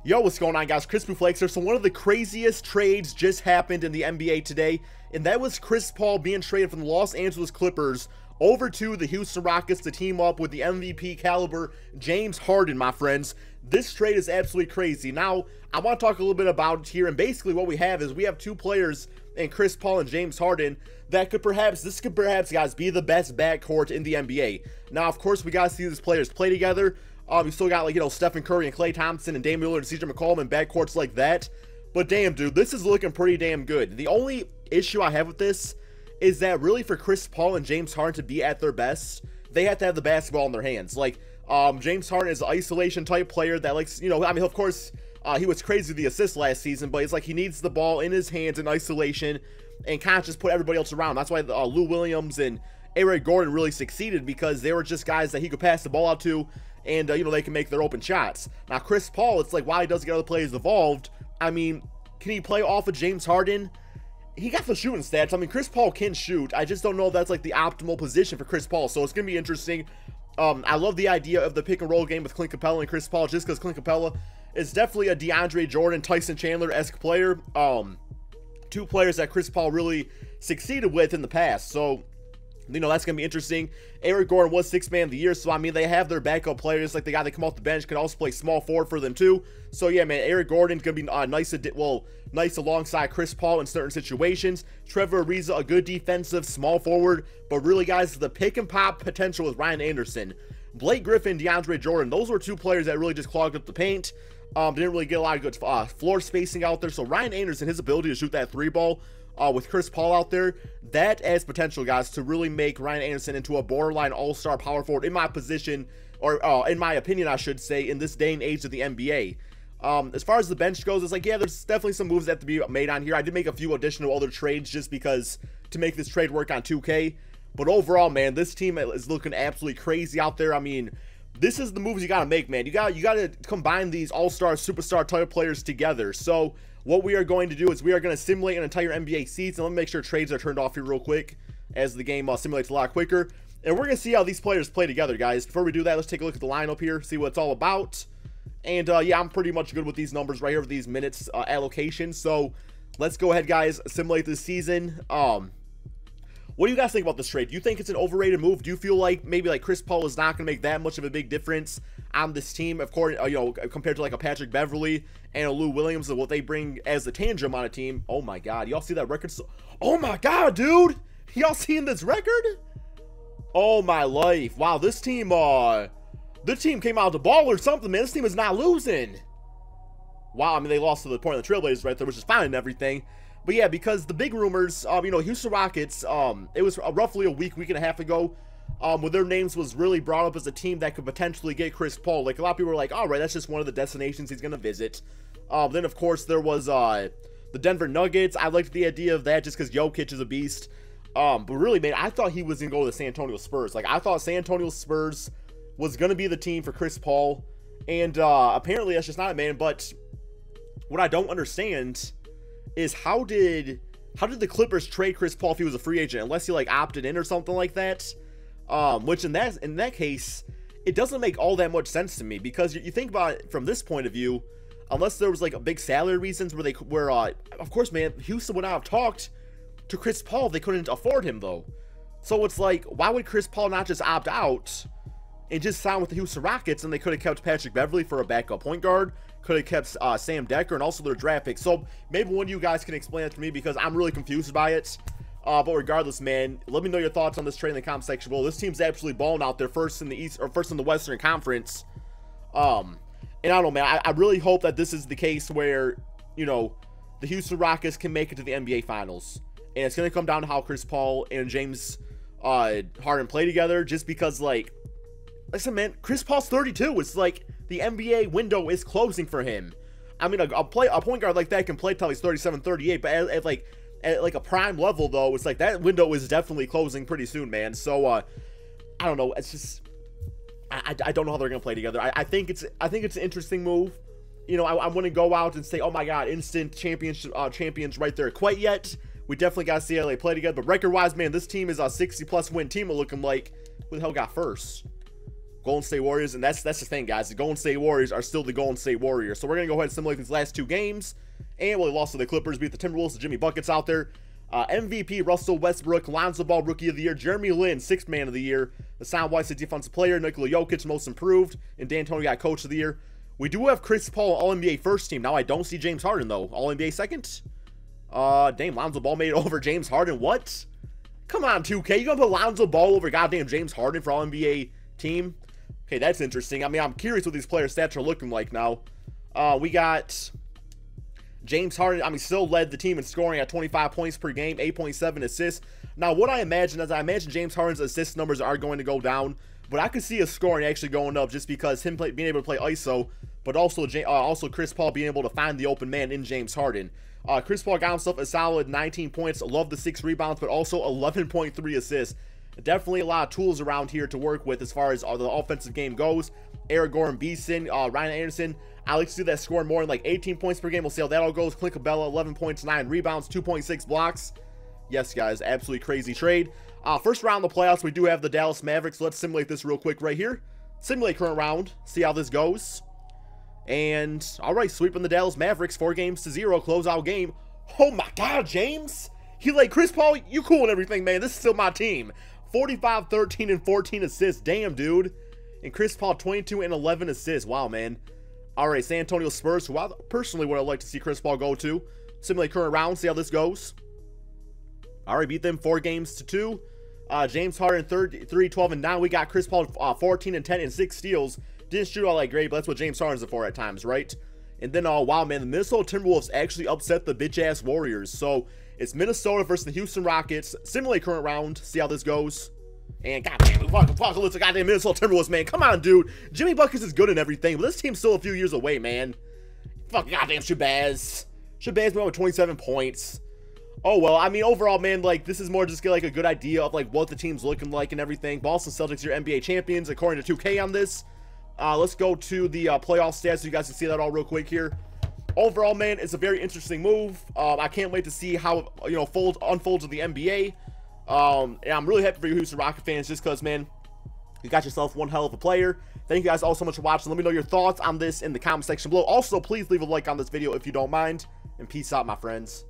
Yo, what's going on, guys? Crispy Flakes here. So one of the craziest trades just happened in the NBA today, and that was Chris Paul being traded from the Los Angeles Clippers over to the Houston Rockets to team up with the MVP caliber James Harden, my friends. This trade is absolutely crazy. Now, I want to talk a little bit about it here, and basically what we have is we have two players in Chris Paul and James Harden that could perhaps, guys, be the best backcourt in the NBA. Now, of course, we got to see these players play together. We still got, like, Stephen Curry and Klay Thompson and Damian Lillard and CJ McCollum and backcourts like that. But damn, dude, this is looking pretty damn good. The only issue I have with this is that really for Chris Paul and James Harden to be at their best, they have to have the basketball in their hands. Like, James Harden is an isolation type player that likes, I mean, of course, he was crazy with the assists last season, but it's like he needs the ball in his hands in isolation and kind of just put everybody else around. That's why Lou Williams and Eric Gordon really succeeded, because they were just guys that he could pass the ball out to, and, they can make their open shots. Now, Chris Paul, it's like, while he doesn't get other players involved, I mean, can he play off of James Harden? He got the shooting stats. I mean, Chris Paul can shoot. I just don't know if that's, like, the optimal position for Chris Paul. So it's going to be interesting. I love the idea of the pick-and-roll game with Clint Capella and Chris Paul, just because Clint Capella is definitely a DeAndre Jordan, Tyson Chandler-esque player. Two players that Chris Paul really succeeded with in the past. So, that's going to be interesting. Eric Gordon was Sixth Man of the Year, so, I mean, they have their backup players. Like, the guy that come off the bench can also play small forward for them, too. So, yeah, man, Eric Gordon's going to be nice alongside Chris Paul in certain situations. Trevor Ariza, a good defensive small forward. But really, guys, the pick-and-pop potential with Ryan Anderson. Blake Griffin, DeAndre Jordan, those were two players that really just clogged up the paint. Didn't really get a lot of good floor spacing out there. So, Ryan Anderson, his ability to shoot that three ball, with Chris Paul out there, that has potential, guys, to really make Ryan Anderson into a borderline all-star power forward in my position, or in my opinion, I should say, in this day and age of the NBA. As far as the bench goes, it's like, yeah, there's definitely some moves that have to be made on here. I did make a few additional other trades just because to make this trade work on 2K. But overall, man, this team is looking absolutely crazy out there. I mean, this is the moves you got to make, man. You got to combine these all-star, superstar type players together. So what we are going to do is we are going to simulate an entire NBA season. Let me make sure trades are turned off here real quick, as the game simulates a lot quicker. And we're going to see how these players play together, guys. Before we do that, let's take a look at the lineup here, see what it's all about. And, yeah, I'm pretty much good with these numbers right here with these minutes allocation. So let's go ahead, guys, simulate this season. What do you guys think about this trade? Do you think it's an overrated move? Do you feel like maybe like Chris Paul is not going to make that much of a big difference on this team, of course, compared to like a Patrick Beverly and a Lou Williams and what they bring as a tandem on a team? Oh my God, y'all see that record? Oh my God, dude, y'all seeing this record? Oh my life! Wow, this team came out to ball or something, man. This team is not losing. Wow, I mean, they lost to the Portland Trailblazers right there, which is fine and everything. But yeah, because the big rumors, Houston Rockets, it was roughly a week and a half ago, where their names was really brought up as a team that could potentially get Chris Paul. Like, a lot of people were like, all right, that's just one of the destinations he's going to visit. Then, of course, there was the Denver Nuggets. I liked the idea of that just because Jokic is a beast. But really, man, I thought he was going to go to the San Antonio Spurs. Like, I thought San Antonio Spurs was going to be the team for Chris Paul. And apparently that's just not it, man. But what I don't understand is how did the Clippers trade Chris Paul if he was a free agent, unless he like opted in or something like that? Which in that case, it doesn't make all that much sense to me, because you think about it from this point of view, unless there was like a big salary reasons where of course, man, Houston would not have talked to Chris Paul if they couldn't afford him though. So it's like, why would Chris Paul not just opt out and just sign with the Houston Rockets, and they could have kept Patrick Beverly for a backup point guard, could have kept Sam Decker, and also their draft pick. So maybe one of you guys can explain it to me, because I'm really confused by it. But regardless, man, let me know your thoughts on this trade in the comment section below. This team's absolutely balling out there, first in the East, or first in the Western Conference. And I don't know, man, I really hope that this is the case where, the Houston Rockets can make it to the NBA Finals. And it's going to come down to how Chris Paul and James Harden play together, just because, like I said, man, Chris Paul's 32. It's like the NBA window is closing for him. I mean, a point guard like that can play till he's 37, 38, but at like a prime level, though, it's like that window is definitely closing pretty soon, man. So, I don't know. It's just, I don't know how they're gonna play together. I think it's an interesting move. I wouldn't go out and say, oh my God, instant champions right there quite yet. We definitely got to see how they play together. But record-wise, man, this team is a 60-plus win team looking like. Who the hell got first? Golden State Warriors, and that's the thing, guys. The Golden State Warriors are still the Golden State Warriors. So we're going to go ahead and simulate these last 2 games. And we lost to the Clippers, beat the Timberwolves, the Jimmy Buckets out there. MVP, Russell Westbrook, Lonzo Ball, Rookie of the Year, Jeremy Lin, 6th Man of the Year, Hassan Whiteside, Defensive Player, Nikola Jokic, Most Improved, and D'Antoni got Coach of the Year. We do have Chris Paul, All-NBA First Team. Now, I don't see James Harden, though. All-NBA Second? Damn, Lonzo Ball made it over James Harden. What? Come on, 2K. You gonna put Lonzo Ball over goddamn James Harden for All-NBA Team? Okay, that's interesting. I mean, I'm curious what these players' stats are looking like now. We got James Harden, I mean, still led the team in scoring at 25 points per game, 8.7 assists. Now, what I imagine is I imagine James Harden's assist numbers are going to go down, but I could see his scoring actually going up just because him being able to play ISO, but also Chris Paul being able to find the open man in James Harden. Chris Paul got himself a solid 19 points, love the 6 rebounds, but also 11.3 assists. Definitely a lot of tools around here to work with as far as the offensive game goes. Eric Gordon, Beeson, Ryan Anderson. I like to see that scoring more than like 18 points per game. We'll see how that all goes. Clint Capella, 11 points, 9 rebounds, 2.6 blocks. Yes, guys, absolutely crazy trade. First round of the playoffs, we do have the Dallas Mavericks. Let's simulate this real quick right here. Simulate current round. See how this goes. And, all right, sweeping the Dallas Mavericks, 4-0, closeout game. Oh, my God, James. He like, Chris Paul, you cool and everything, man. This is still my team. 45, 13, and 14 assists. Damn, dude. And Chris Paul, 22 and 11 assists. Wow, man. All right, San Antonio Spurs, who I personally would have liked to see Chris Paul go to. Simulate current round, see how this goes. All right, beat them 4-2. James Harden, 3, 12, and 9. We got Chris Paul, 14 and 10 and 6 steals. Didn't shoot all that great, but that's what James Harden's for at times, right? And then, wow, man, the Minnesota Timberwolves actually upset the bitch-ass Warriors. So, it's Minnesota versus the Houston Rockets. Simulate current round, see how this goes. And goddamn, fuck, let's goddamn Minnesota Timberwolves, man. Come on, dude. Jimmy Buckets is good and everything, but this team's still a few years away, man. Fuck goddamn Shabazz. Shabazz went with 27 points. Oh, well, I mean, overall, man, like, this is more just get, like, a good idea of, like, what the team's looking like and everything. Boston Celtics, your NBA champions, according to 2K on this. Let's go to the playoff stats so you guys can see that all real quick here. Overall, man, it's a very interesting move. I can't wait to see how, you know, unfolds in the NBA. And I'm really happy for you Houston Rocket fans just because, man, you got yourself one hell of a player. Thank you guys all so much for watching. Let me know your thoughts on this in the comment section below. Also, please leave a like on this video if you don't mind. And peace out, my friends.